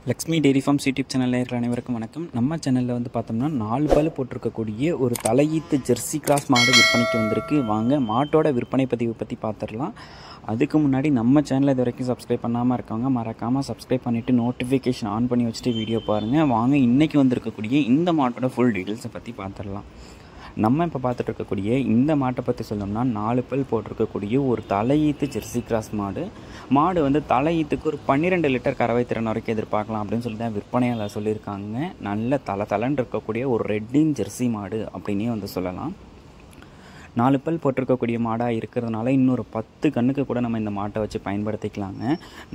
Lakshmi dairy forms YouTube சேனலில் இருக்கிற அனைவருக்கும் வணக்கம். நம்ம சேனலில் வந்து பார்த்தோம்னா 4 பல் போட்டிருக்கக்கூடிய ஒரு தலையீத்து ஜெர்சி கிராஸ் மாடு விற்பனைக்கு வந்திருக்கு. வாங்க மாட்டோட விற்பனை பதிவு பற்றி பார்த்துடலாம். அதுக்கு முன்னாடி நம்ம சேனலை இது வரைக்கும் சப்ஸ்கிரைப் பண்ணாமல் இருக்கவங்க மறக்காமல் சப்ஸ்கிரைப் பண்ணிவிட்டு நோட்டிஃபிகேஷன் ஆன் பண்ணி வச்சுட்டு வீடியோ பாருங்கள். வாங்க இன்றைக்கி வந்திருக்கக்கூடிய இந்த மாட்டோட ஃபுல் டீட்டெயில்ஸை பற்றி பார்த்துடலாம். நம்ம இப்போ பார்த்துட்டு இருக்கக்கூடிய இந்த மாட்டை பற்றி சொல்லணும்னா 4 பல் போட்டிருக்கக்கூடிய ஒரு தலையீத்து ஜெர்சி கிராஸ் மாடு வந்து தலையீத்துக்கு ஒரு 12 லிட்டர் கறவை திறன் வரைக்கும் எதிர்பார்க்கலாம் அப்படின்னு சொல்லி தான் விற்பனையாளர் சொல்லியிருக்காங்க. நல்ல தலன்னு இருக்கக்கூடிய ஒரு ரெட்டின் ஜெர்சி மாடு அப்படின்னே வந்து சொல்லலாம். 4 பல் போட்டிருக்கக்கூடிய மாடாக இருக்கிறதுனால இன்னொரு 10 கண்ணுக்கு கூட நம்ம இந்த மாட்டை வச்சு பயன்படுத்திக்கலாங்க.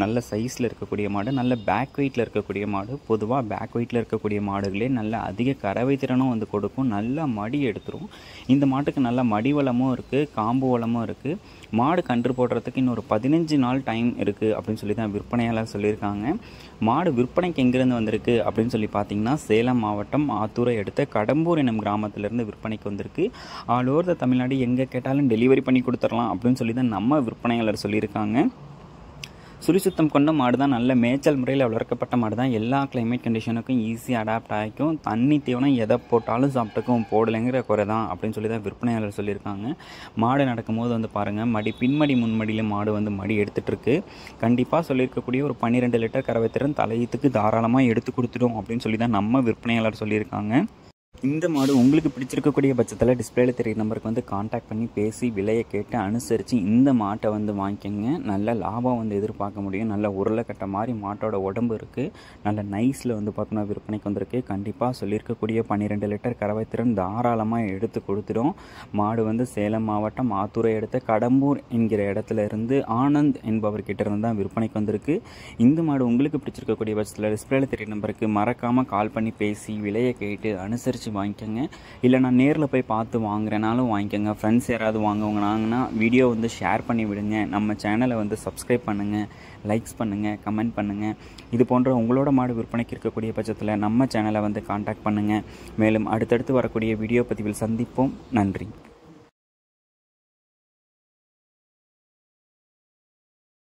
நல்ல சைஸில் இருக்கக்கூடிய மாடு, நல்ல பேக் வெயிட்டில் இருக்கக்கூடிய மாடு. பொதுவாக பேக் வெயிட்டில் இருக்கக்கூடிய மாடுகளே நல்ல அதிக கறவை திறனும் வந்து கொடுக்கும், நல்லா மடி எடுத்துரும். இந்த மாட்டுக்கு நல்ல மடி வளமும் இருக்குது, காம்பு வளமும் இருக்குது. மாடு கன்று போடுறதுக்கு இன்னொரு 15 நாள் டைம் இருக்குது அப்படின்னு சொல்லி தான் விற்பனையாளர் சொல்லியிருக்காங்க. மாடு விற்பனைக்கு எங்கேருந்து வந்திருக்கு அப்படின்னு சொல்லி பார்த்தீங்கன்னா சேலம் மாவட்டம் ஆத்தூரை அடுத்த கடம்பூர் என்னும் கிராமத்திலேருந்து விற்பனைக்கு வந்திருக்கு. ஆல் ஓவர் த தமிழ்நாடு எங்கே கேட்டாலும் டெலிவரி பண்ணி கொடுத்துடலாம் அப்படின்னு சொல்லி தான் நம்ம விற்பனையாளர் சொல்லியிருக்காங்க. சுழிசுத்தம் கொண்ட மாடு தான், நல்ல மேய்ச்சல் முறையில் வளர்க்கப்பட்ட மாடு தான். எல்லா கிளைமேட் கண்டிஷனுக்கும் ஈஸியாக அடாப்ட் ஆகிக்கும். தண்ணி தீவனம் எதை போட்டாலும் சாப்பிட்டுக்கும், போடலைங்கிற குறை தான் அப்படின்னு சொல்லி தான் விற்பனையாளர் சொல்லியிருக்காங்க. மாடு நடக்கும்போது வந்து பாருங்கள், பின்மடி முன்மடியில் மாடு வந்து மடி எடுத்துகிட்ருக்கு. கண்டிப்பாக சொல்லியிருக்கக்கூடிய ஒரு 12 லிட்டர் கறவை திறன் தலையீத்துக்கு தாராளமாக எடுத்து கொடுத்துடும் அப்படின்னு சொல்லி தான் நம்ம விற்பனையாளர் சொல்லியிருக்காங்க. இந்த மாடு உங்களுக்கு பிடிச்சிருக்கக்கூடிய பட்சத்தில் டிஸ்பிளேல தெரிய நம்பருக்கு வந்து காண்டாக்ட் பண்ணி பேசி விலையை கேட்டு அனுசரித்து இந்த மாட்டை வந்து வாங்கிக்கோங்க. நல்ல லாபம் வந்து எதிர்பார்க்க முடியும். நல்ல உருளைக்கட்ட மாதிரி மாட்டோட உடம்பு இருக்குது. நல்ல நைஸில் வந்து பார்த்தோம்னா விற்பனைக்கு வந்திருக்கு. கண்டிப்பாக சொல்லியிருக்கக்கூடிய 12 லிட்டர் கறவை திறன் தாராளமாக எடுத்து கொடுத்துடும். மாடு வந்து சேலம் மாவட்டம் ஆத்தூரை அடுத்த கடம்பூர் என்கிற இடத்துல இருந்து ஆனந்த் என்பவர்கிட்ட இருந்து தான் விற்பனைக்கு வந்திருக்கு. இந்த மாடு உங்களுக்கு பிடிச்சிருக்கக்கூடிய பட்சத்தில் டிஸ்பிளேல தெரிய நம்பருக்கு மறக்காமல் கால் பண்ணி பேசி விலையை கேட்டு அனுசரித்து வாங்கிக்கோங்க. இல்லை நான் நேரில் போய் பார்த்து வாங்குறேனாலும் வாங்கிக்கோங்க. ஃப்ரெண்ட்ஸ் யாராவது வாங்குவாங்கன்னா வீடியோ வந்து ஷேர் பண்ணி விடுங்க. நம்ம சேனலை வந்து சப்ஸ்கிரைப் பண்ணுங்கள், லைக்ஸ் பண்ணுங்கள், கமெண்ட் பண்ணுங்கள். இது போன்ற உங்களோட மாடு விற்பனைக்கு இருக்கக்கூடிய பட்சத்தில் நம்ம சேனலை வந்து காண்டாக்ட் பண்ணுங்கள். மேலும் அடுத்தடுத்து வரக்கூடிய வீடியோ பதிவில் சந்திப்போம். நன்றி.